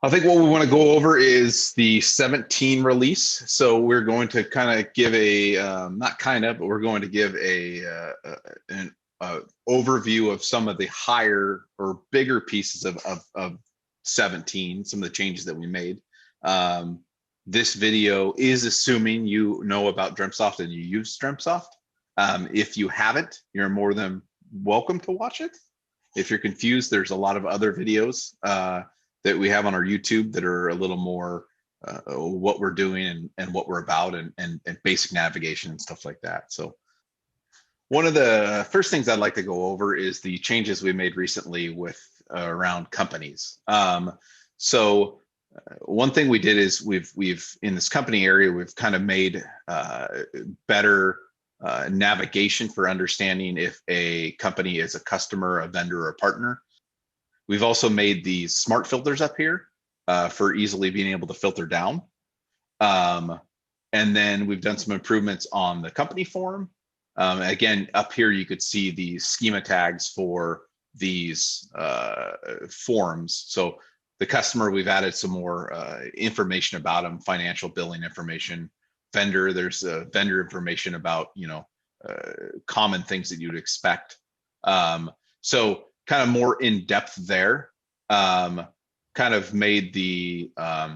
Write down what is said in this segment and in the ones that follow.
I think what we want to go over is the 17 release. So we're going to kind of give a, not kind of, but we're going to give an overview of some of the higher or bigger pieces of 17, some of the changes that we made. This video is assuming you know about DremSoft and you use DremSoft. If you haven't, you're more than welcome to watch it. If you're confused, there's a lot of other videos that we have on our YouTube that are a little more what we're doing and what we're about and basic navigation and stuff like that. So one of the first things I'd like to go over is the changes we made recently with around companies. So one thing we did is we've in this company area, we've kind of made better navigation for understanding if a company is a customer, a vendor, or a partner. We've also made these smart filters up here for easily being able to filter down. And then we've done some improvements on the company form. Again, up here, you could see the schema tags for these forms. So the customer, we've added some more information about them, financial billing information. Vendor, there's vendor information about, common things that you'd expect. So kind of more in depth there, kind of made the a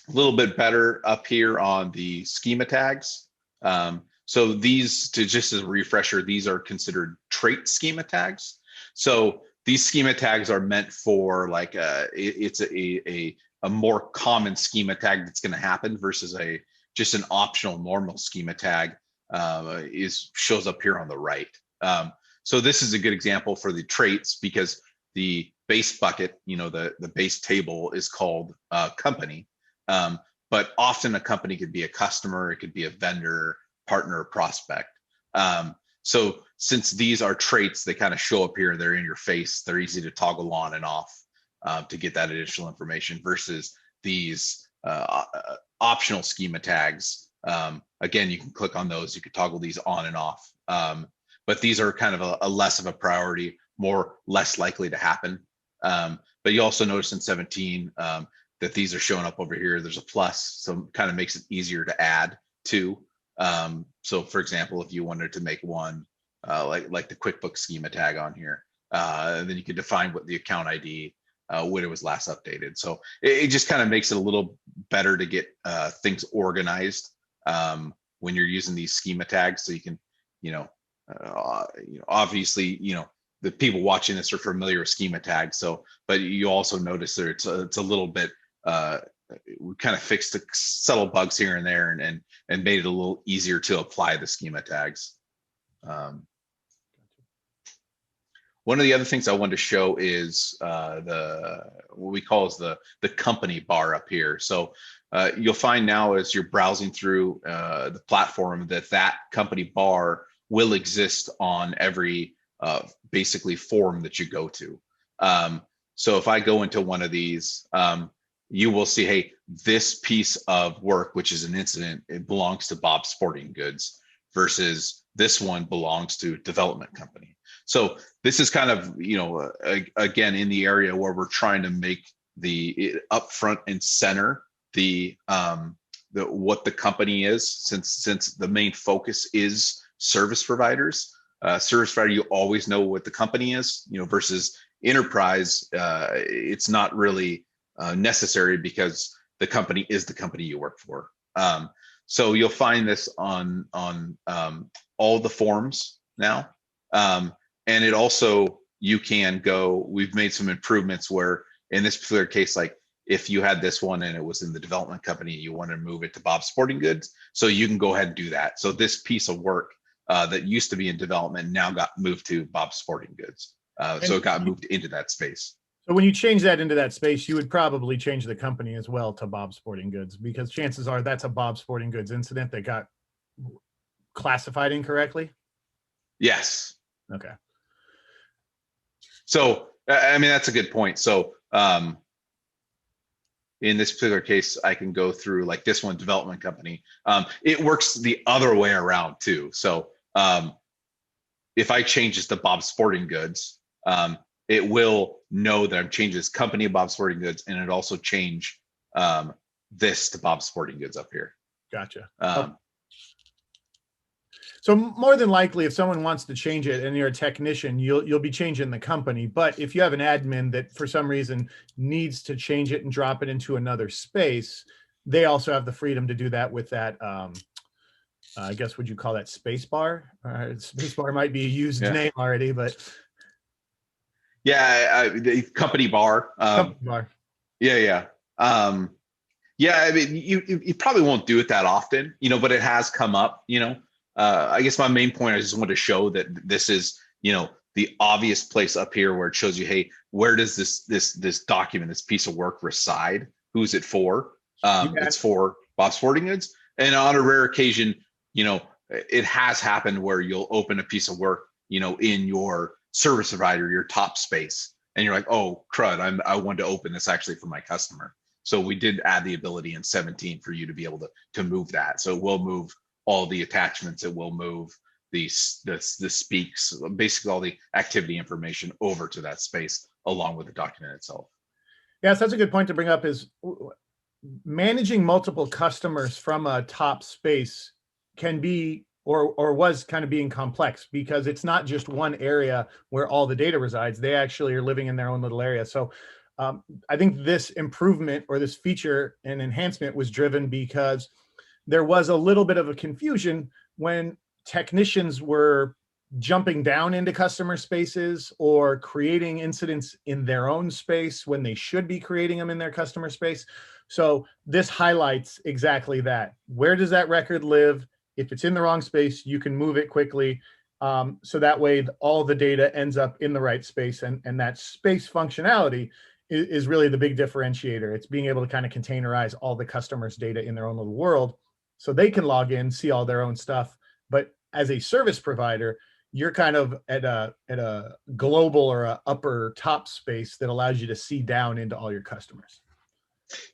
little bit better up here on the schema tags. So these, just as a refresher, these are considered trait schema tags. So these schema tags are meant for like it's a more common schema tag that's going to happen versus just an optional normal schema tag shows up here on the right. So this is a good example for the traits because the base bucket, the base table is called company. But often a company could be a customer, it could be a vendor, partner, prospect. So since these are traits, they kind of show up here, they're in your face, they're easy to toggle on and off to get that additional information versus these optional schema tags. Again, you can click on those, you could toggle these on and off. But these are kind of a less of a priority, less likely to happen. But you also notice in 17 that these are showing up over here. There's a plus, so it kind of makes it easier to add to. So for example, if you wanted to make one like the QuickBooks schema tag on here, then you can define what the account ID, when it was last updated. So it just kind of makes it a little better to get things organized when you're using these schema tags. So you can, obviously, the people watching this are familiar with schema tags. So, but you also notice that it's a little bit, we kind of fixed the subtle bugs here and there and made it a little easier to apply the schema tags. One of the other things I wanted to show is what we call is the company bar up here. So you'll find now as you're browsing through the platform that company bar will exist on every basically form that you go to. So if I go into one of these, you will see, hey, this piece of work, which is an incident, it belongs to Bob's Sporting Goods versus this one belongs to development company. So this is kind of, again, in the area where we're trying to make the upfront and center what the company is, since the main focus is service providers. Service provider, you always know what the company is, versus enterprise. It's not really necessary because the company is the company you work for. So you'll find this on all the forms now. And it also, you can go, we've made some improvements where in this particular case, like if you had this one and it was in the development company, you want to move it to Bob's Sporting Goods. So you can go ahead and do that. So this piece of work that used to be in development now got moved to Bob's Sporting Goods. So it got moved into that space. So when you change that into that space, you would probably change the company as well to Bob's Sporting Goods, because chances are that's a Bob's Sporting Goods incident that got classified incorrectly. Yes. Okay. So, I mean, that's a good point. So in this particular case, I can go through like this one, development company. It works the other way around too. So if I change this to Bob's Sporting Goods, it will know that I'm changing this company of Bob Sporting Goods, and it also change this to Bob Sporting Goods up here. Gotcha. Um, So more than likely, if someone wants to change it and you're a technician, you'll be changing the company. But if you have an admin that for some reason needs to change it and drop it into another space, they also have the freedom to do that with that. I guess would you call that space bar? Space bar might be a used name already, but the company bar. Company bar. Yeah. I mean, you probably won't do it that often, but it has come up, I guess my main point, I just wanted to show that this is, the obvious place up here where it shows you, hey, where does this document, this piece of work reside? Who's it for? It's for Bob Sporting Goods. And on a rare occasion, it has happened where you'll open a piece of work, in your service provider, your top space, and you're like, oh crud, I wanted to open this actually for my customer. So we did add the ability in 17 for you to be able to move that. So we'll move all the attachments, it will move the speaks, basically all the activity information over to that space along with the document itself. Yes, that's a good point to bring up, is managing multiple customers from a top space can be or was kind of being complex, because it's not just one area where all the data resides. They actually are living in their own little area. So I think this improvement or this feature and enhancement was driven because there was a little bit of a confusion when technicians were jumping down into customer spaces or creating incidents in their own space when they should be creating them in their customer space. So this highlights exactly that. Where does that record live? If it's in the wrong space, you can move it quickly. So that way all the data ends up in the right space, and that space functionality is really the big differentiator. It's being able to kind of containerize all the customers' data in their own little world so they can log in, see all their own stuff. But as a service provider, you're kind of at a global or a upper top space that allows you to see down into all your customers.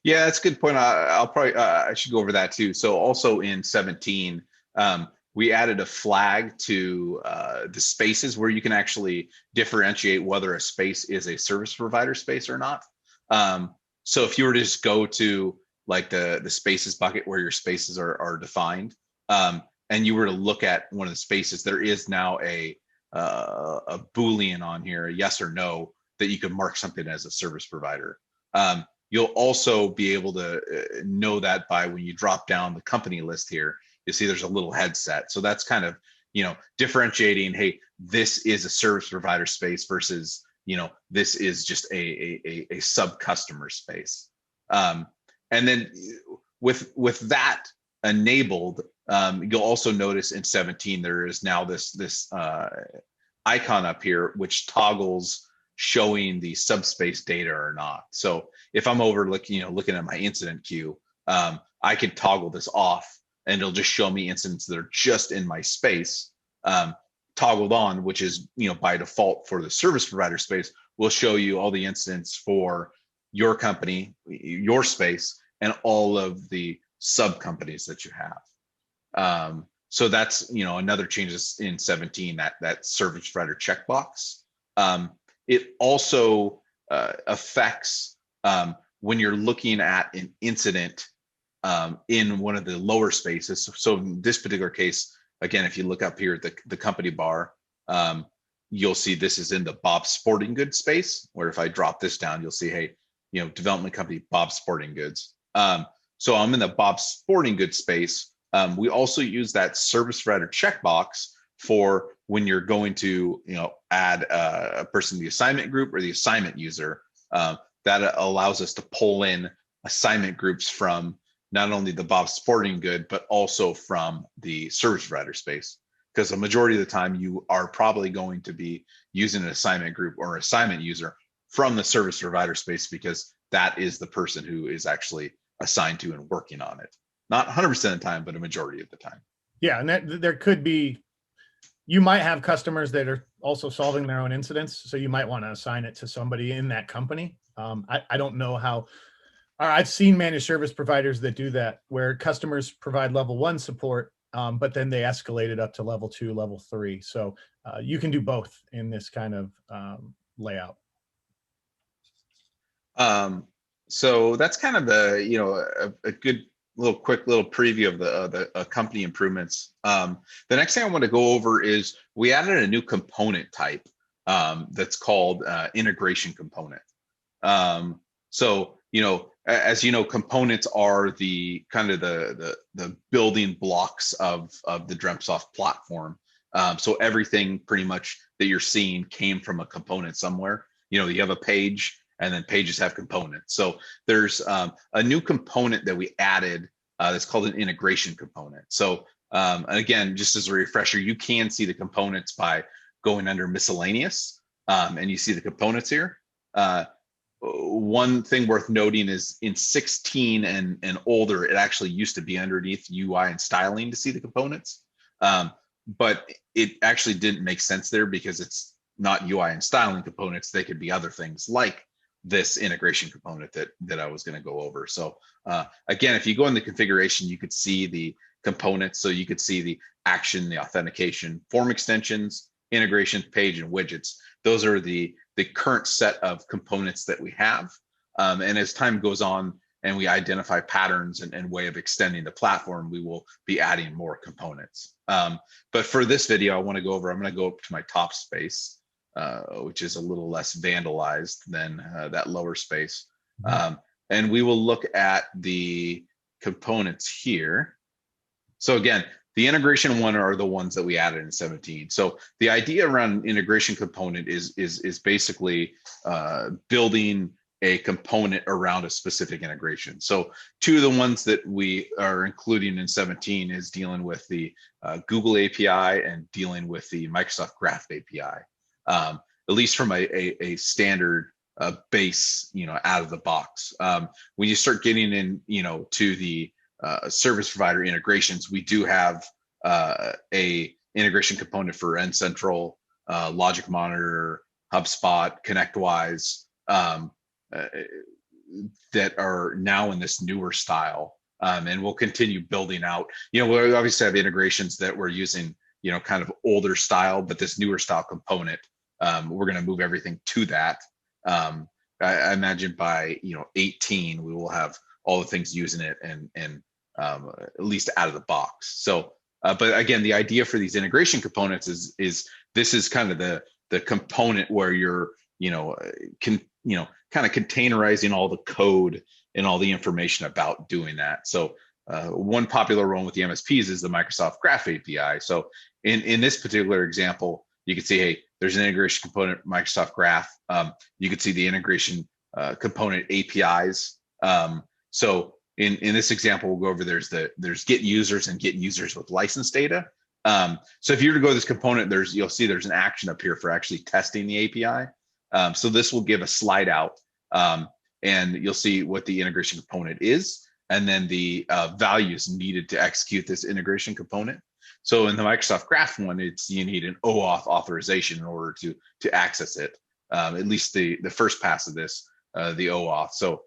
Yeah, that's a good point. I'll probably I should go over that too. So also in 17, we added a flag to the spaces where you can actually differentiate whether a space is a service provider space or not. So if you were to just go to like the spaces bucket where your spaces are defined, and you were to look at one of the spaces, there is now a Boolean on here, a yes or no, that you can mark something as a service provider. You'll also be able to know that by when you drop down the company list here, you see there's a little headset. So that's kind of, differentiating, hey, this is a service provider space versus, this is just a sub customer space. And then with that enabled, you'll also notice in 17, there is now this icon up here, which toggles showing the subspace data or not. So if I'm over looking at my incident queue, I can toggle this off and it'll just show me incidents that are just in my space. Toggled on, which is, by default for the service provider space, will show you all the incidents for your company, your space, and all of the sub companies that you have. So that's, another changes in 17, that service provider checkbox. It also affects when you're looking at an incident in one of the lower spaces. So in this particular case, again, if you look up here at the company bar, you'll see this is in the Bob Sporting Goods space, where if I drop this down, you'll see, hey, development company, Bob Sporting Goods. So I'm in the Bob Sporting Goods space. We also use that service provider checkbox for when you're going to, add a person to the assignment group or the assignment user. That allows us to pull in assignment groups from not only the Bob Sporting Good, but also from the service provider space. Because the majority of the time you are probably going to be using an assignment group or assignment user from the service provider space, because that is the person who is actually assigned to and working on it. Not 100% of the time, but a majority of the time. Yeah, and there could be, you might have customers that are also solving their own incidents, so you might want to assign it to somebody in that company. I don't know how. I've seen managed service providers that do that, where customers provide level 1 support, but then they escalate it up to level 2, level 3. So you can do both in this kind of layout. So that's kind of the, a good little quick little preview of the company improvements. The next thing I want to go over is we added a new component type that's called integration component. So, as you know, components are the kind of the building blocks of the DrempSoft platform. So everything pretty much that you're seeing came from a component somewhere. You have a page, and then pages have components. So there's a new component that we added that's called an integration component. So again, just as a refresher, you can see the components by going under miscellaneous, and you see the components here. One thing worth noting is in 16 and older, it actually used to be underneath UI and styling to see the components. But it actually didn't make sense there because it's not UI and styling components. They could be other things like this integration component that I was going to go over. So again, if you go in the configuration, you could see the components. So you could see the action, the authentication, form extensions, integration, page, and widgets. Those are the current set of components that we have. And as time goes on and we identify patterns and way of extending the platform, we will be adding more components. But for this video, I'm going to go up to my top space, which is a little less vandalized than that lower space. And we will look at the components here. So again, the integration one are the ones that we added in 17. So the idea around integration component is basically building a component around a specific integration. So two of the ones that we are including in 17 is dealing with the Google API and dealing with the Microsoft Graph API, at least from a standard base, out of the box. When you start getting in, to the service provider integrations, we do have a integration component for N-Central, Logic Monitor, HubSpot, ConnectWise, that are now in this newer style, and we'll continue building out. We obviously have integrations that we're using, kind of older style, but this newer style component, we're going to move everything to that. I imagine by 18 we will have all the things using it and at least out of the box. So, but again, the idea for these integration components is this is kind of the component where you're kind of containerizing all the code and all the information about doing that. So one popular one with the MSPs is the Microsoft Graph API. So in this particular example, you can see, hey, there's an integration component, Microsoft Graph. You can see the integration component APIs. So in this example, we'll go over there's get users and get users with license data. So if you were to go to this component, you'll see there's an action up here for actually testing the API. So this will give a slide out, and you'll see what the integration component is, and then the values needed to execute this integration component. So in the Microsoft Graph one, you need an OAuth authorization in order to access it. At least the first pass of this, the OAuth. So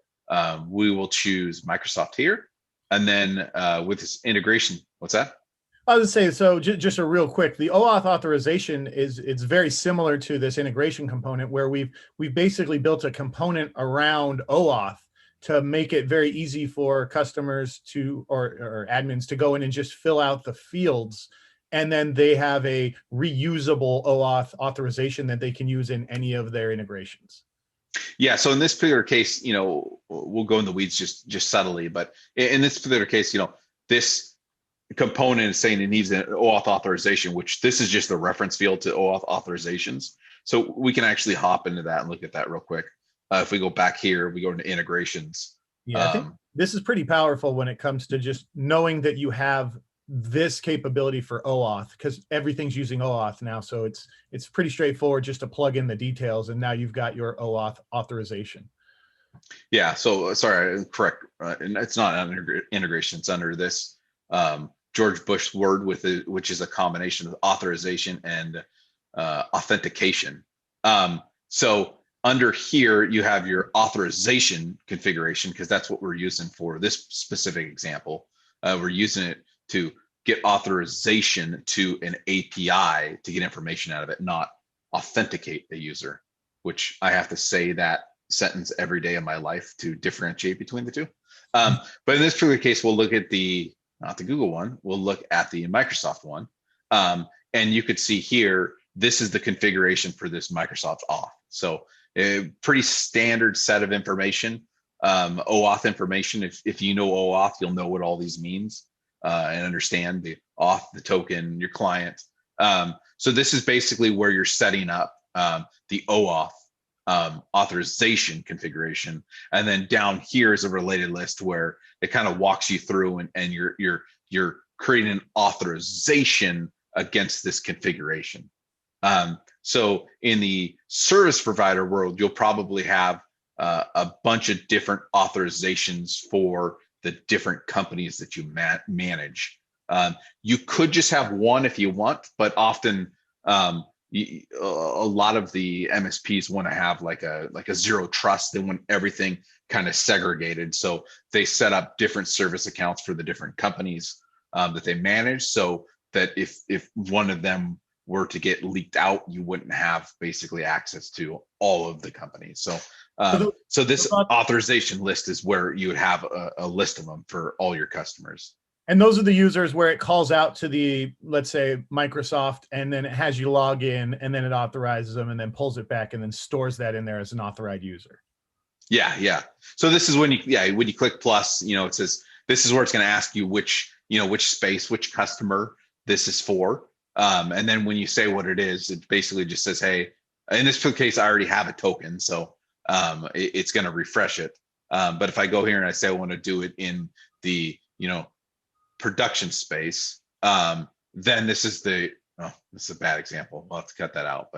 we will choose Microsoft here, and then with this integration, what's that? I was going to say, so just a real quick, the OAuth authorization it's very similar to this integration component where we've basically built a component around OAuth to make it very easy for customers to or admins to go in and just fill out the fields, and then they have a reusable OAuth authorization that they can use in any of their integrations. Yeah, so in this particular case, we'll go in the weeds just subtly, but in this particular case, this component is saying it needs an OAuth authorization, which this is just the reference field to OAuth authorizations. So we can actually hop into that and look at that real quick. If we go back here, we go into integrations. Yeah, I think this is pretty powerful when it comes to just knowing that you have this capability for OAuth, because everything's using OAuth now. So it's pretty straightforward just to plug in the details, and now you've got your OAuth authorization. Yeah, so sorry, correct. And it's not under integration, it's under this George Bush word which is a combination of authorization and authentication. So under here, you have your authorization configuration, because that's what we're using for this specific example. We're using it to get authorization to an API to get information out of it, not authenticate the user, which I have to say that sentence every day of my life to differentiate between the two. But in this particular case, we'll look at not the Google one, we'll look at the Microsoft one. And you could see here, this is the configuration for this Microsoft Auth. So a pretty standard set of information, OAuth information. If you know OAuth, you'll know what all these means and understand the auth, the token, your client. So this is basically where you're setting up the OAuth authorization configuration. And then down here is a related list where it kind of walks you through and you're creating an authorization against this configuration. So in the service provider world, you'll probably have a bunch of different authorizations for the different companies that you manage. You could just have one if you want, but often a lot of the MSPs want to have like a zero trust. They want everything kind of segregated. So they set up different service accounts for the different companies that they manage, so that if one of them were to get leaked out, you wouldn't have basically access to all of the companies. So this authorization list is where you would have a list of them for all your customers. And those are the users where it calls out to the, let's say, Microsoft, and then it has you log in, and then it authorizes them, and then pulls it back, and then stores that in there as an authorized user. Yeah. So this is when you click plus, it says this is where it's going to ask you which space, which customer this is for. And then when you say what it is, it basically just says, hey, in this case, I already have a token, so it's going to refresh it. But if I go here and I say I want to do it in the production space, then this is this is a bad example. I'll have to cut that out.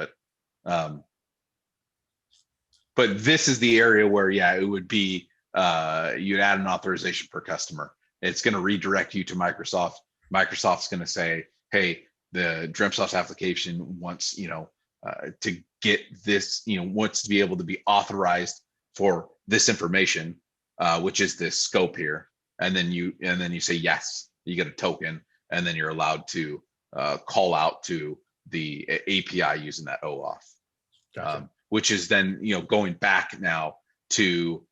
But this is the area where it would be you'd add an authorization per customer. It's going to redirect you to Microsoft. Microsoft's going to say, hey, the DremSoft application wants to get this, wants to be able to be authorized for this information, which is this scope here. And then you say yes, you get a token, and then you're allowed to call out to the API using that OAuth. Gotcha. Which is then going back now to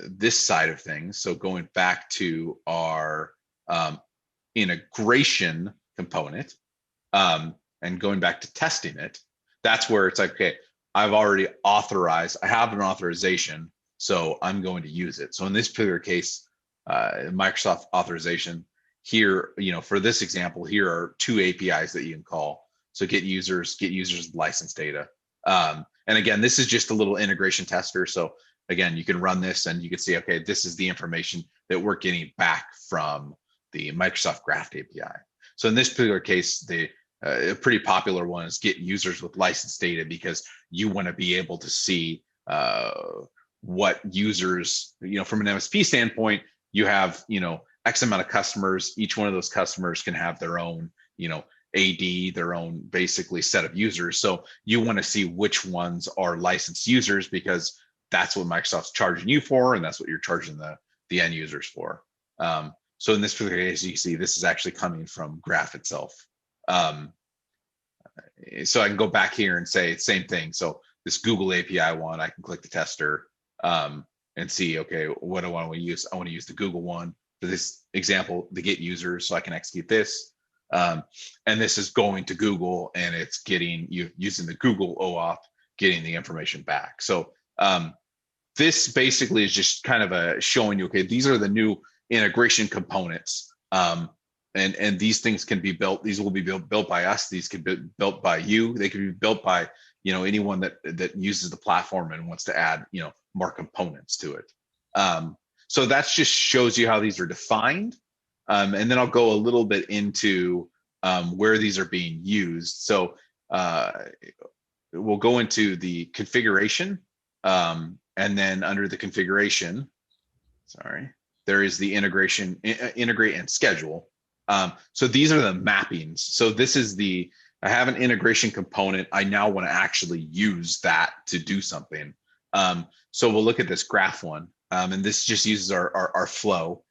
this side of things. So going back to our integration component and going back to testing it, that's where it's like, okay, I've already authorized, I have an authorization, so I'm going to use it. So in this particular case, Microsoft authorization here, for this example, here are two APIs that you can call. So get users license data. And again, this is just a little integration tester. So again, you can run this and you can see, okay, this is the information that we're getting back from the Microsoft Graph API. So in this particular case, a pretty popular one is get users with license data, because you want to be able to see what users, from an MSP standpoint, you have, X amount of customers. Each one of those customers can have their own, AD, their own basically set of users. So you want to see which ones are licensed users, because that's what Microsoft's charging you for, and that's what you're charging the end users for. So in this particular case, you see this is actually coming from Graph itself. So I can go back here and say same thing. So this Google API one, I can click the tester and see, okay, what do I want to use? I want to use the Google one for this example, the get users, so I can execute this. And this is going to Google, and it's getting you using the Google OAuth, getting the information back. So this basically is just kind of showing you, okay, these are the new integration components. And these things can be built. These will be built by us. These can be built by you. They can be built by anyone that uses the platform and wants to add more components to it. So that just shows you how these are defined. And then I'll go a little bit into where these are being used. So we'll go into the configuration, and then under the configuration, there is the integrate and schedule. So these are the mappings. So this is I have an integration component. I now want to actually use that to do something. So we'll look at this graph one, and this just uses our flow.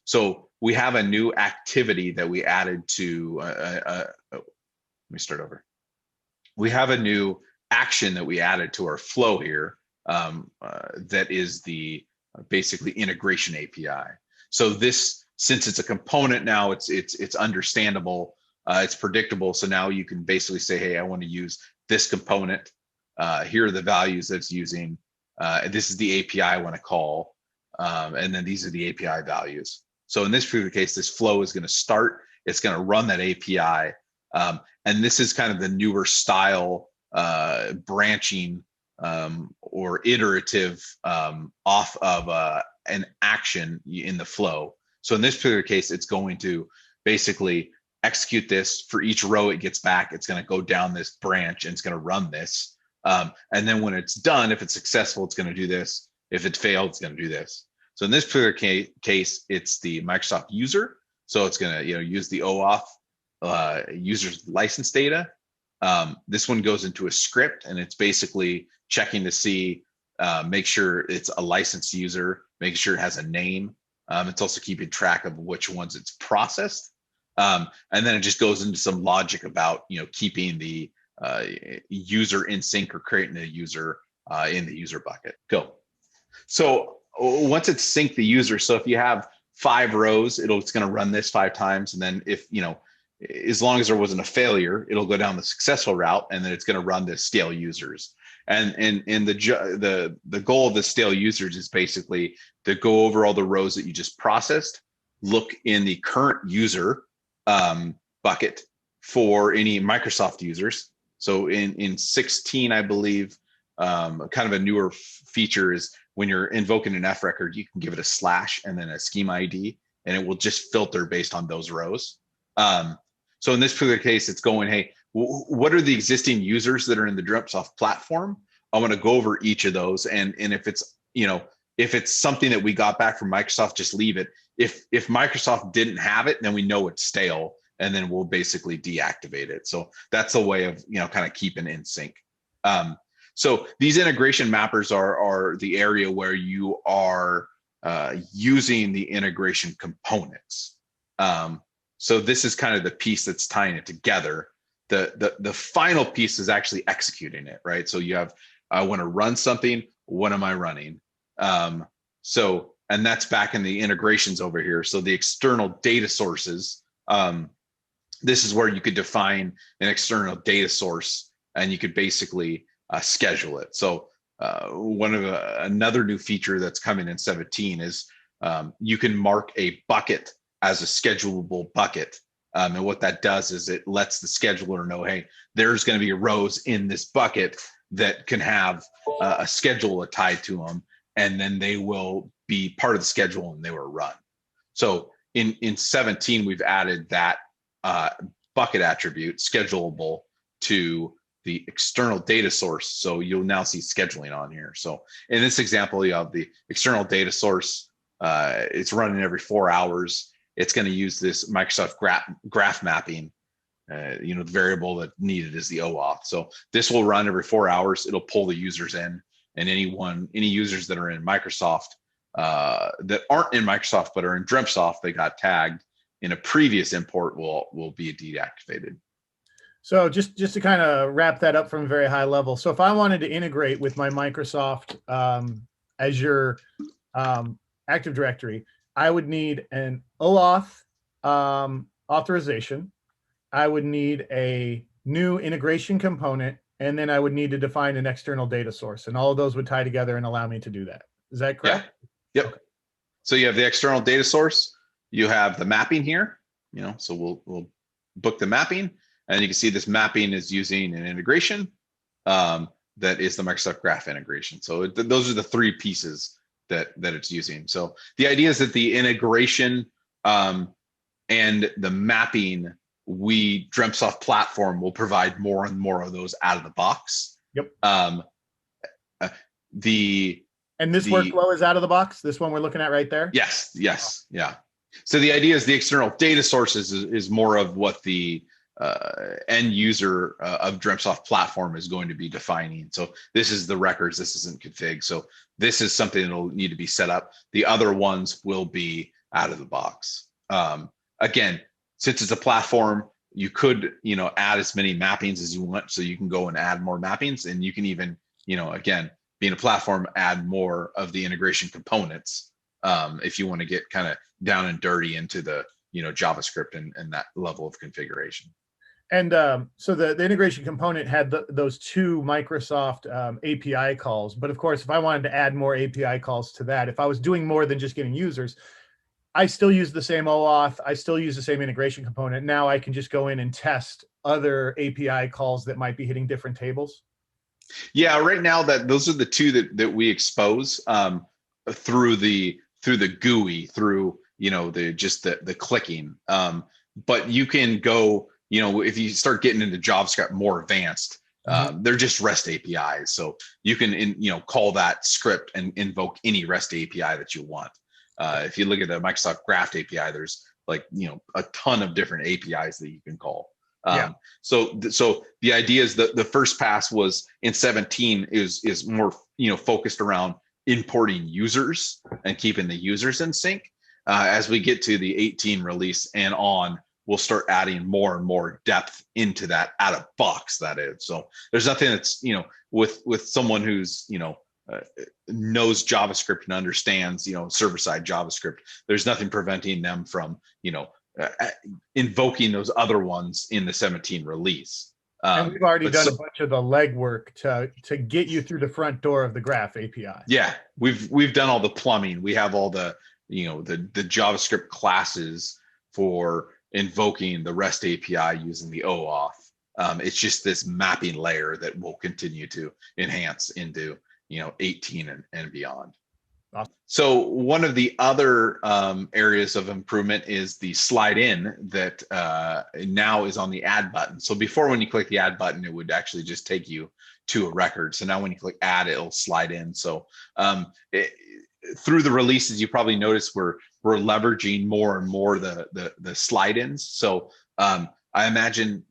So we have a new activity that we added to, let me start over. We have a new action that we added to our flow here, that is the basically integration API. So this, since it's a component now, it's understandable, it's predictable. So now you can basically say, hey, I want to use this component. Here are the values that it's using. This is the API I want to call, and then these are the API values. So in this particular case, this flow is going to start. It's going to run that API, and this is kind of the newer style branching or iterative off of an action in the flow. So in this particular case, it's going to basically execute this. For each row it gets back, it's going to go down this branch and it's going to run this. And then when it's done, if it's successful, it's going to do this. If it failed, it's going to do this. So in this particular case, it's the Microsoft user. So it's going to use the OAuth user's license data. This one goes into a script, and it's basically checking to see, make sure it's a licensed user, making sure it has a name. It's also keeping track of which ones it's processed. And then it just goes into some logic about keeping the user in sync or creating a user in the user bucket. Go. So once it's synced the user, so if you have 5 rows, it's going to run this 5 times, and then if as long as there wasn't a failure, it'll go down the successful route, and then it's going to run the stale users. And the goal of the stale users is basically to go over all the rows that you just processed, look in the current user bucket for any Microsoft users. So in 16, I believe, kind of a newer feature is when you're invoking an F record, you can give it a / and then a schema ID, and it will just filter based on those rows. So in this particular case, it's going, hey, what are the existing users that are in the DrempSoft platform? I want to go over each of those, and if it's if it's something that we got back from Microsoft, just leave it. If Microsoft didn't have it, then we know it's stale, and then we'll basically deactivate it. So that's a way of kind of keeping in sync. So these integration mappers are the area where you are using the integration components. So this is kind of the piece that's tying it together. The final piece is actually executing it, right? So you have, I want to run something. What am I running? And that's back in the integrations over here. So the external data sources, this is where you could define an external data source, and you could basically schedule it. So another new feature that's coming in 17 is you can mark a bucket as a schedulable bucket. And what that does is it lets the scheduler know, hey, there's going to be rows in this bucket that can have a schedule tied to them, and then they will be part of the schedule and they will run. So in 17, we've added that bucket attribute, schedulable, to the external data source. So you'll now see scheduling on here. So in this example, you have the external data source. It's running every 4 hours. It's going to use this Microsoft graph mapping. The variable that needed is the OAuth. So this will run every 4 hours. It'll pull the users in, and any users that are in Microsoft that aren't in Microsoft but are in DrempSoft, they got tagged in a previous import, will be deactivated. So just to kind of wrap that up from a very high level. So if I wanted to integrate with my Microsoft Azure Active Directory, I would need an OAuth authorization. I would need a new integration component, and then I would need to define an external data source, and all of those would tie together and allow me to do that. Is that correct? Yeah. Yep. Okay. So you have the external data source. You have the mapping here. So we'll book the mapping, and you can see this mapping is using an integration that is the Microsoft Graph integration. So those are the 3 pieces that it's using. So the idea is that the integration and the mapping, DrempSoft platform will provide more and more of those out of the box. Yep. And this workflow is out of the box. This one we're looking at right there. Yes. Yeah. So the idea is the external data sources is more of what the end user of DrempSoft platform is going to be defining. So this is the records. This isn't config. So this is something that'll need to be set up. The other ones will be out of the box. Again, since it's a platform, you could, add as many mappings as you want. So you can go and add more mappings, and you can even, again, being a platform, add more of the integration components if you want to get kind of down and dirty into the, JavaScript and that level of configuration. And so the integration component had those two Microsoft API calls. But of course, if I wanted to add more API calls to that, if I was doing more than just getting users, I still use the same OAuth. I still use the same integration component. Now I can just go in and test other API calls that might be hitting different tables. Yeah, right now those are the two that we expose through the GUI, through the clicking. But you can go, if you start getting into JavaScript more advanced, they're just REST APIs. So you can call that script and invoke any REST API that you want. If you look at the Microsoft Graph API, there's like a ton of different APIs that you can call. So the idea is that the first pass was in 17 is more focused around importing users and keeping the users in sync. As we get to the 18 release and on, we'll start adding more and more depth into that out of box. That is, so there's nothing that's with someone who's knows JavaScript and understands server side JavaScript. There's nothing preventing them from invoking those other ones in the 17 release. And we've already done a bunch of the legwork to get you through the front door of the Graph API. Yeah, we've done all the plumbing. We have all the the JavaScript classes for invoking the REST API using the OAuth. It's just this mapping layer that will continue to enhance into 18 and beyond. Awesome. So one of the other areas of improvement is the slide in that now is on the add button. So before, when you click the add button, it would actually just take you to a record. So now when you click add, it'll slide in. So through the releases, you probably noticed we're leveraging more and more the slide ins. So I imagine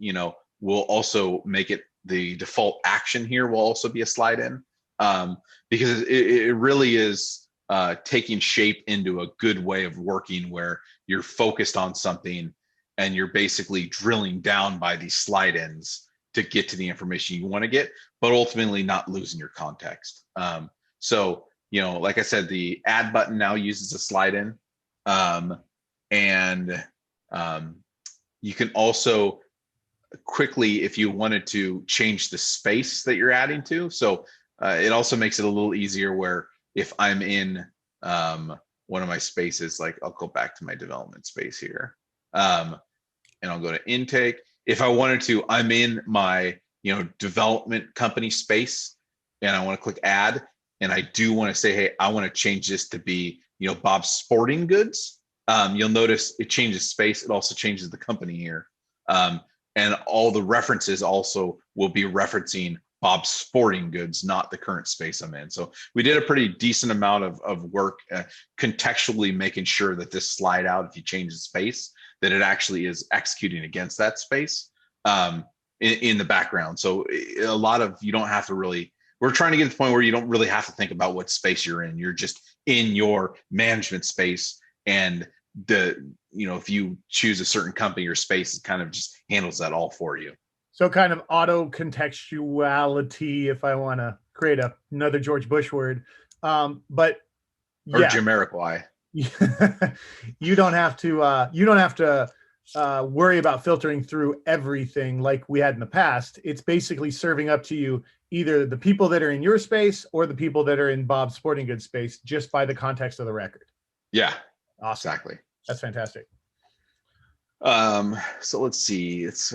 we'll also make it the default action here will also be a slide in, because it really is taking shape into a good way of working, where you're focused on something and you're basically drilling down by these slide ins to get to the information you want to get, but ultimately not losing your context. So like I said, the add button now uses a slide in, and you can also quickly, if you wanted to, change the space that you're adding to. So it also makes it a little easier where if I'm in one of my spaces, like I'll go back to my development space here, and I'll go to intake. If I wanted to, I'm in my development company space, and I want to click add, and I do want to say, hey, I want to change this to be Bob's Sporting Goods. You'll notice it changes space. It also changes the company here, and all the references also will be referencing Bob's Sporting Goods, not the current space I'm in. So we did a pretty decent amount of work contextually making sure that this slide out, if you change the space, that it actually is executing against that space in the background. So a lot of, you don't have to really, we're trying to get to the point where you don't really have to think about what space you're in. You're just in your management space, and if you choose a certain company or space, it kind of just handles that all for you. So kind of auto contextuality, if I want to create another George Bush word, but or Jamiroquai. You don't have to worry about filtering through everything like we had in the past. It's basically serving up to you either the people that are in your space or the people that are in Bob's Sporting Goods space, just by the context of the record. Yeah, awesome. Exactly. That's fantastic. So let's see. It's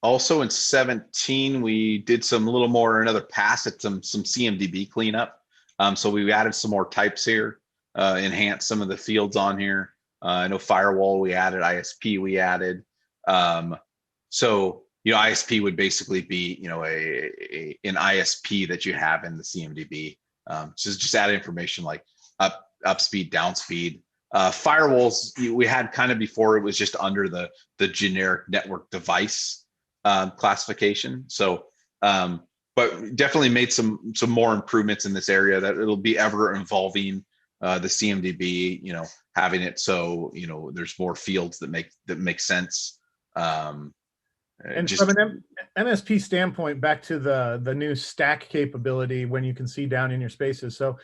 also in 17, we did another pass at some CMDB cleanup. So we added some more types here, enhanced some of the fields on here. I know firewall we added, ISP we added. So ISP would basically be an ISP that you have in the CMDB. So just add information like up speed, down speed. Firewalls we had kind of before, it was just under the generic network device classification. So but definitely made some more improvements in this area, that it'll be ever evolving, the CMDB, having it so there's more fields that make sense, Um, And just from an MSP standpoint, back to the new stack capability when you can see down in your spaces. So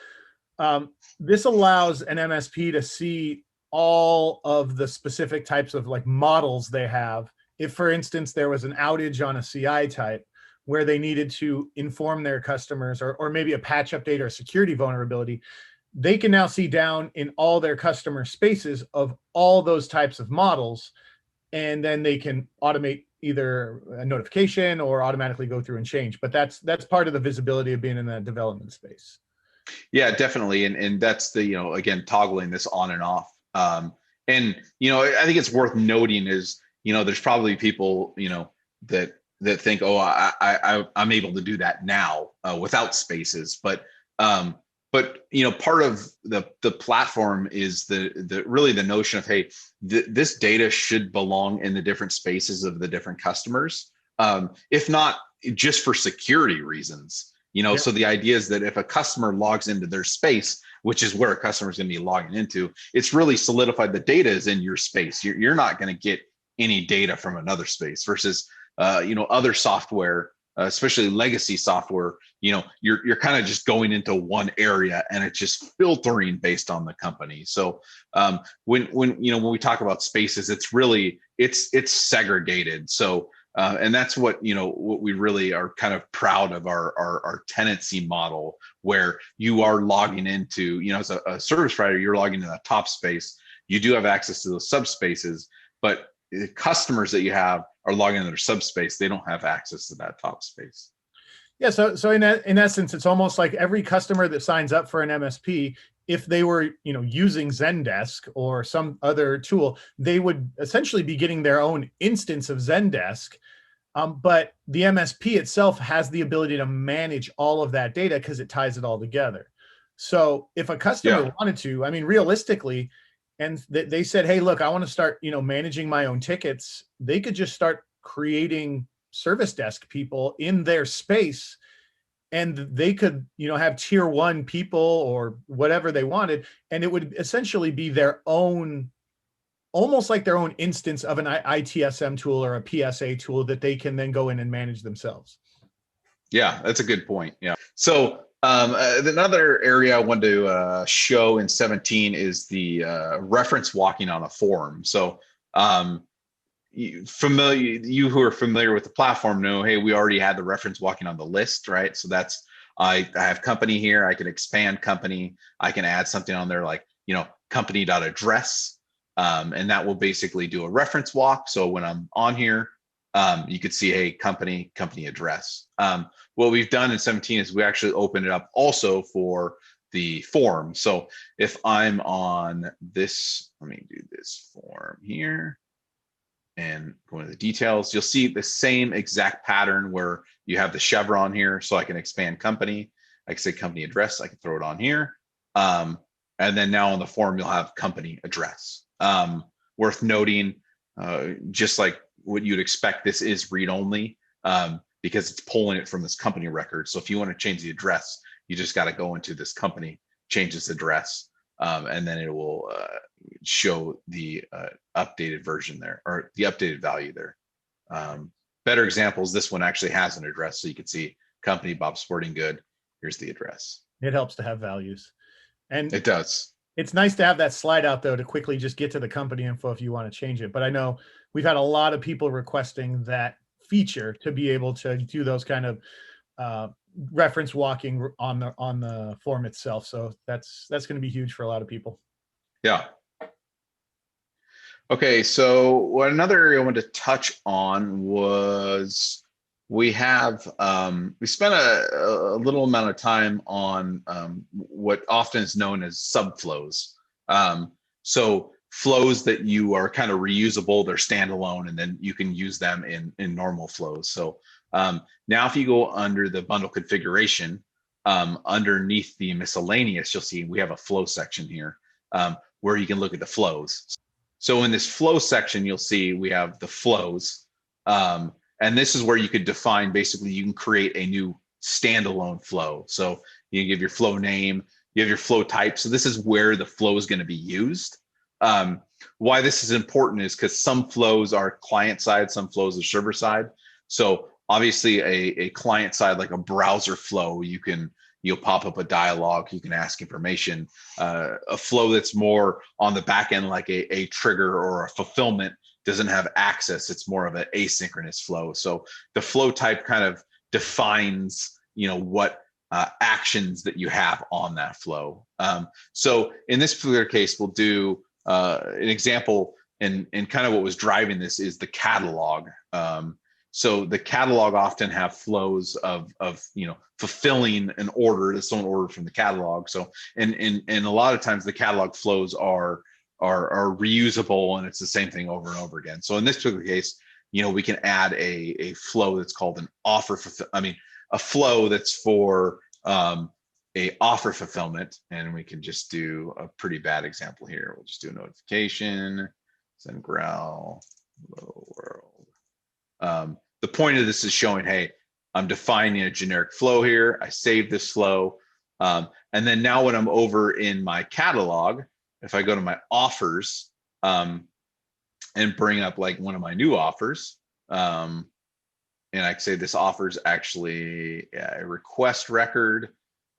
this allows an MSP to see all of the specific types of like models they have. If, for instance, there was an outage on a CI type where they needed to inform their customers, or maybe a patch update or a security vulnerability, they can now see down in all their customer spaces of all those types of models, and then they can automate either a notification or automatically go through and change. But that's part of the visibility of being in the development space. Yeah, definitely. And that's the, again, toggling this on and off. And, I think it's worth noting is, there's probably people, that think, oh, I'm able to do that now without spaces. But, part of the platform is really the notion of, hey, this data should belong in the different spaces of the different customers, if not just for security reasons. Yeah. So the idea is that if a customer logs into their space, which is where a customer is going to be logging into, it's really solidified the data is in your space. You're not going to get any data from another space versus, other software, especially legacy software. You're kind of just going into one area and it's just filtering based on the company. So when we talk about spaces, it's really it's segregated. So and that's what we really are kind of proud of our tenancy model, where you are logging into, as a service provider, you're logging into that top space. You do have access to those subspaces, but the customers that you have are logging into their subspace. They don't have access to that top space. Yeah. So in essence, it's almost like every customer that signs up for an MSP, if they were, using Zendesk or some other tool, they would essentially be getting their own instance of Zendesk. But the MSP itself has the ability to manage all of that data because it ties it all together. So if a customer wanted to, realistically, and they said, hey, look, I want to start, managing my own tickets, they could just start creating service desk people in their space, and they could, have tier 1 people or whatever they wanted, and it would essentially be their own, almost like their own instance of an ITSM tool or a PSA tool that they can then go in and manage themselves. Yeah, that's a good point. Yeah. So another area I wanted to show in 17 is the reference walking on a form. So you who are familiar with the platform know, hey, we already had the reference walking on the list, right? So that's, I have company here. I can expand company. I can add something on there like, company.address. And that will basically do a reference walk. So when I'm on here, you could see, hey, company address. What we've done in 17 is we actually opened it up also for the form. So if I'm on this, let me do this form here and go into the details, you'll see the same exact pattern where you have the chevron here. So I can expand company. I can say company address. I can throw it on here. And then now on the form, you'll have company address. Worth noting, just like what you'd expect, this is read-only because it's pulling it from this company record. So if you want to change the address, you just got to go into this company, change this address, and then it will show the updated version there, or the updated value there. Better examples, this one actually has an address, so you can see company Bob Sporting Good. Here's the address. It helps to have values. And it does. It's nice to have that slide out, though, to quickly just get to the company info if you want to change it. But I know we've had a lot of people requesting that feature to be able to do those kind of reference walking on the form itself. So that's going to be huge for a lot of people. Yeah. Okay, so what another area I wanted to touch on was we have we spent a little amount of time on what often is known as subflows. So flows that you are kind of reusable, they're standalone, and then you can use them in normal flows. So now if you go under the bundle configuration, underneath the miscellaneous, you'll see we have a flow section here where you can look at the flows. So in this flow section, you'll see we have the flows. And this is where you could define, basically, you can create a new standalone flow. So you can give your flow name, you have your flow type. So this is where the flow is going to be used. Why this is important is because some flows are client side, some flows are server side. So obviously a client side, like a browser flow, you'll pop up a dialog, you can ask information. A flow that's more on the back end, like a trigger or a fulfillment, doesn't have access. It's more of an asynchronous flow. So the flow type kind of defines, what actions that you have on that flow. So in this particular case, we'll do an example, and kind of what was driving this is the catalog. So the catalog often have flows of fulfilling an order that someone ordered from the catalog. So and a lot of times the catalog flows are reusable, and it's the same thing over and over again. So in this particular case, we can add a flow that's called an a flow that's for a offer fulfillment, and we can just do a pretty bad example here. We'll just do a notification, send growl, hello world. The point of this is showing, hey, I'm defining a generic flow here. I save this flow. And then now when I'm over in my catalog, if I go to my offers and bring up like one of my new offers, and I can say this offer is actually a request record,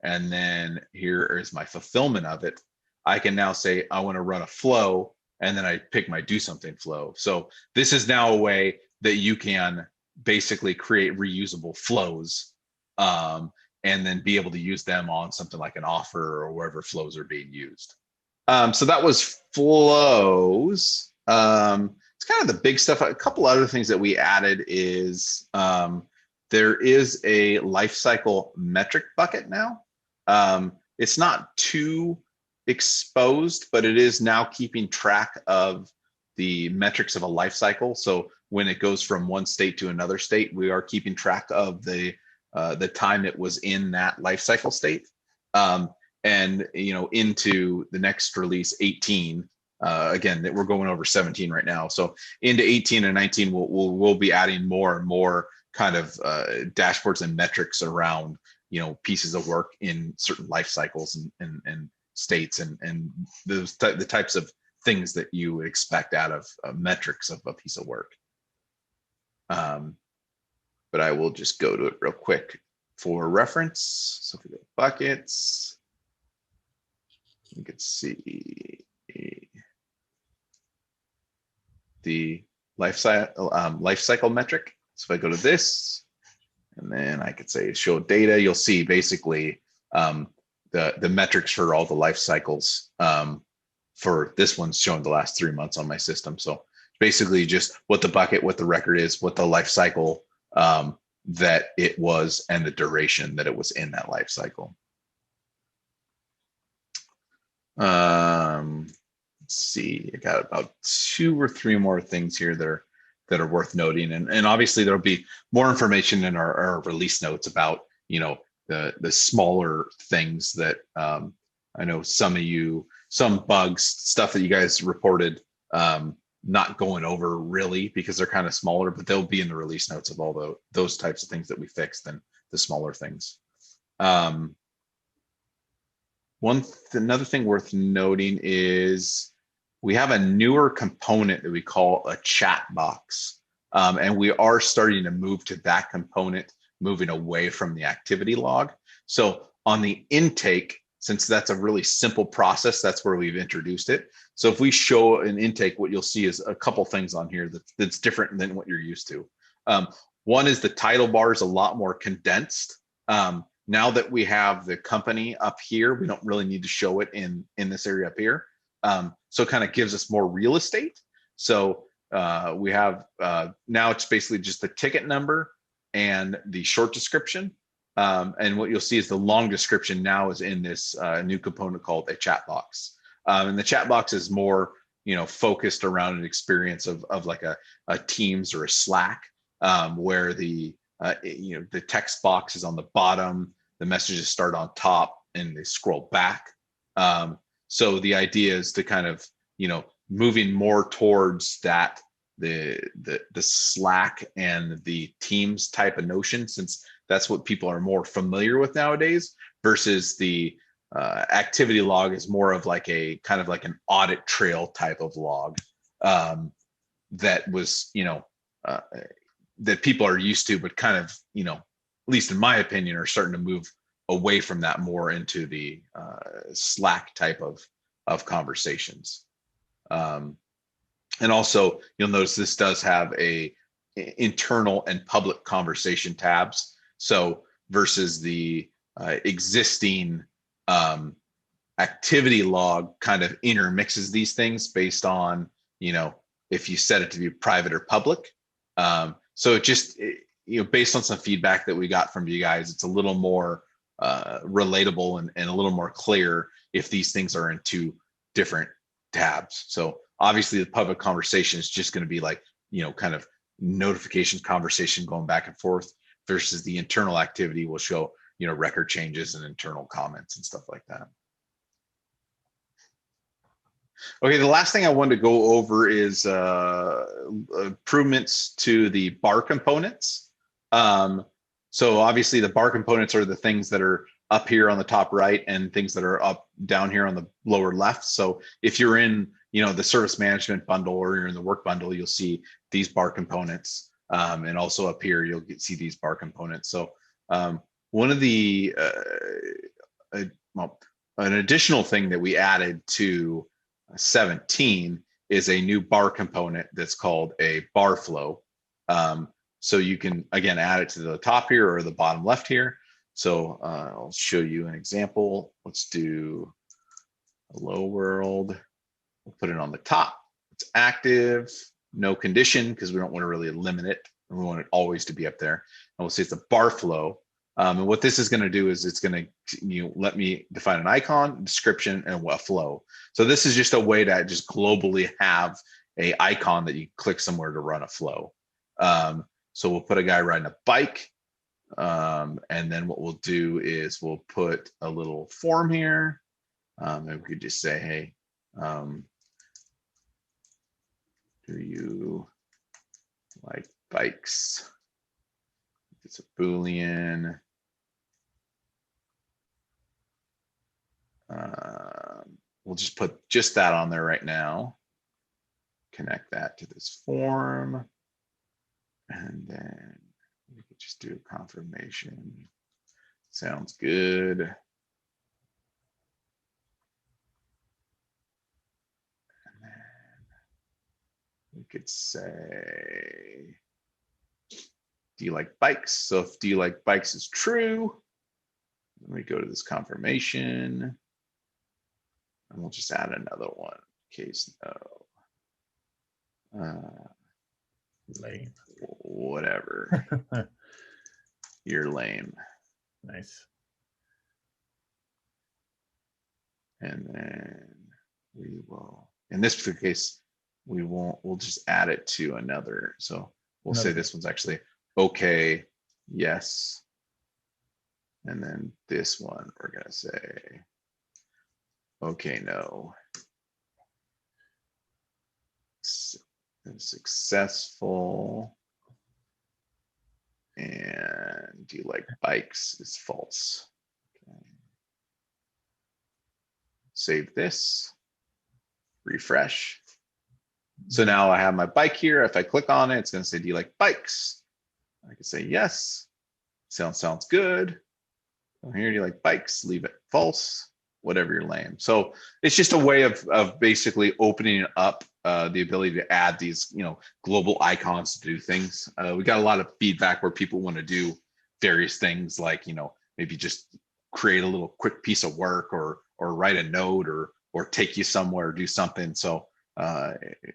and then here is my fulfillment of it. I can now say I want to run a flow, and then I pick my do something flow. So this is now a way that you can basically create reusable flows, and then be able to use them on something like an offer or wherever flows are being used. So that was flows. It's kind of the big stuff. A couple other things that we added is there is a lifecycle metric bucket now. It's not too exposed, but it is now keeping track of the metrics of a life cycle. So when it goes from one state to another state, we are keeping track of the time it was in that life cycle state. And into the next release 18, again, that we're going over 17 right now. So into 18 and 19, we'll be adding more and more kind of dashboards and metrics around pieces of work in certain life cycles and states, and the types of things that you would expect out of metrics of a piece of work. But I will just go to it real quick for reference. So if we go to buckets, you can see the life cycle metric. So if I go to this, and then I could say show data, you'll see basically the metrics for all the life cycles. For this one's showing the last 3 months on my system. So basically just what the bucket, what the record is, what the life cycle that it was, and the duration that it was in that life cycle. Let's see, I got about 2 or 3 more things here that are worth noting, and obviously there'll be more information in our release notes about the smaller things that I know some bugs, stuff that you guys reported, not going over really because they're kind of smaller, but they'll be in the release notes of all those types of things that we fixed and the smaller things. Another thing worth noting is we have a newer component that we call a chat box. And we are starting to move to that component, moving away from the activity log. So on the intake, since that's a really simple process, that's where we've introduced it. So if we show an intake, what you'll see is a couple things on here that's different than what you're used to. One is the title bar is a lot more condensed. Now that we have the company up here, we don't really need to show it in this area up here. So it kind of gives us more real estate. So we have now it's basically just the ticket number and the short description. And what you'll see is the long description now is in this new component called a chat box. And the chat box is more, focused around an experience of like a Teams or a Slack, where the text box is on the bottom, the messages start on top, and they scroll back. So the idea is to kind of, moving more towards that, the Slack and the Teams type of notion, since that's what people are more familiar with nowadays, versus the activity log is more of like a kind of like an audit trail type of log that was, that people are used to, but kind of, at least in my opinion, are starting to move away from that more into the Slack type of conversations. And also, you'll notice this does have a internal and public conversation tabs. So versus the existing activity log kind of intermixes these things based on, if you set it to be private or public. So it just, based on some feedback that we got from you guys, it's a little more relatable and a little more clear if these things are in two different tabs. So obviously the public conversation is just going to be like, kind of notifications conversation going back and forth, versus the internal activity will show, record changes and internal comments and stuff like that. Okay, the last thing I wanted to go over is improvements to the bar components. So obviously the bar components are the things that are up here on the top right and things that are up down here on the lower left. So if you're in, the service management bundle or you're in the work bundle, you'll see these bar components. And also up here, you'll see these bar components. So one of the, an additional thing that we added to 17 is a new bar component that's called a bar flow. So you can, again, add it to the top here or the bottom left here. So I'll show you an example. Let's do hello world. We'll put it on the top. It's active, no condition, because we don't want to really limit it. We want it always to be up there. And we'll say it's a bar flow. And what this is going to do is it's going to let me define an icon, description, and a flow. So this is just a way to just globally have a icon that you click somewhere to run a flow. So we'll put a guy riding a bike. And then what we'll do is we'll put a little form here. And we could just say, hey, do you like bikes? It's a Boolean. We'll just put just that on there right now. Connect that to this form. And then we could just do a confirmation. Sounds good. And then we could say, do you like bikes? So if do you like bikes is true, then we go to this confirmation and we'll just add another one in case no. Lame. Whatever. You're lame. Nice. And then we will, in this particular case, we'll just add it to another. So we'll say this one's actually okay, yes. And then this one, we're going to say, okay, no. Successful. And do you like bikes is false. Okay. Save this, refresh. So now I have my bike here. If I click on it, it's going to say, do you like bikes? I can say yes. Sounds good. Here, do you like bikes? Leave it false, whatever you're lame. So it's just a way of basically opening up the ability to add these, global icons to do things. We got a lot of feedback where people want to do various things like, maybe just create a little quick piece of work or write a note or take you somewhere or do something. So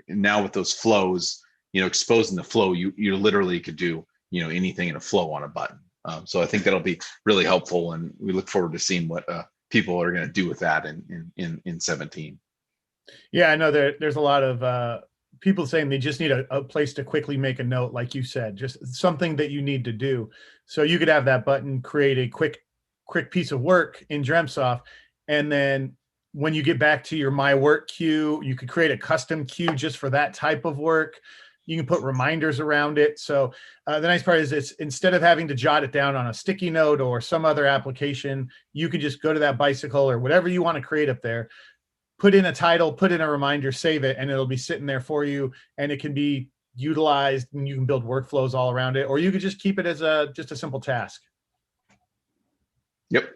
now with those flows, exposing the flow, you literally could do, anything in a flow on a button. So I think that'll be really helpful, and we look forward to seeing what people are going to do with that in 17. Yeah, I know there's a lot of people saying they just need a place to quickly make a note, like you said, just something that you need to do. So you could have that button create a quick piece of work in DremSoft, and then when you get back to your My Work queue, you could create a custom queue just for that type of work. You can put reminders around it. So the nice part is it's instead of having to jot it down on a sticky note or some other application, you can just go to that bicycle or whatever you want to create up there, put in a title, put in a reminder, save it, and it'll be sitting there for you. And it can be utilized and you can build workflows all around it, or you could just keep it as just a simple task. Yep.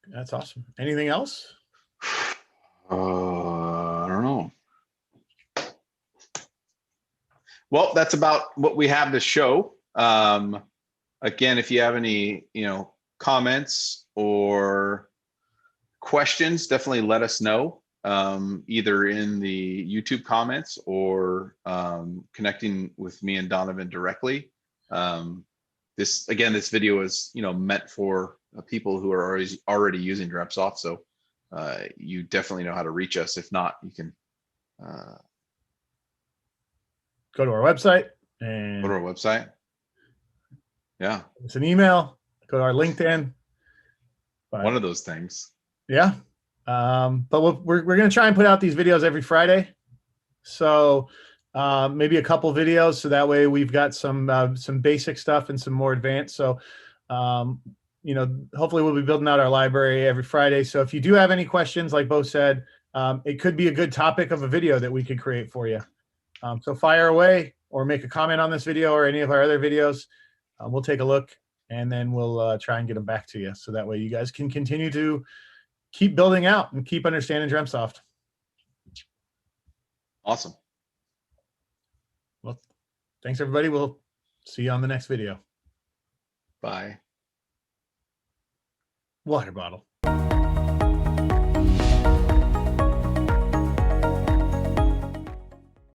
That's awesome. Anything else? I don't know. Well, that's about what we have to show. Again, if you have any, comments or questions, definitely let us know, either in the YouTube comments or connecting with me and Donovan directly. This video is, meant for people who are already using DrepSoft. So you definitely know how to reach us. If not, you can go to our website and Yeah. It's an email. Go to our LinkedIn. One of those things. Yeah. But we're going to try and put out these videos every Friday. So maybe a couple videos. So that way we've got some basic stuff and some more advanced. So, hopefully we'll be building out our library every Friday. So if you do have any questions, like Bo said, it could be a good topic of a video that we could create for you. So fire away or make a comment on this video or any of our other videos. We'll take a look and then we'll try and get them back to you. So that way you guys can continue to keep building out and keep understanding DrepSoft. Awesome. Well, thanks everybody. We'll see you on the next video. Bye. Water bottle.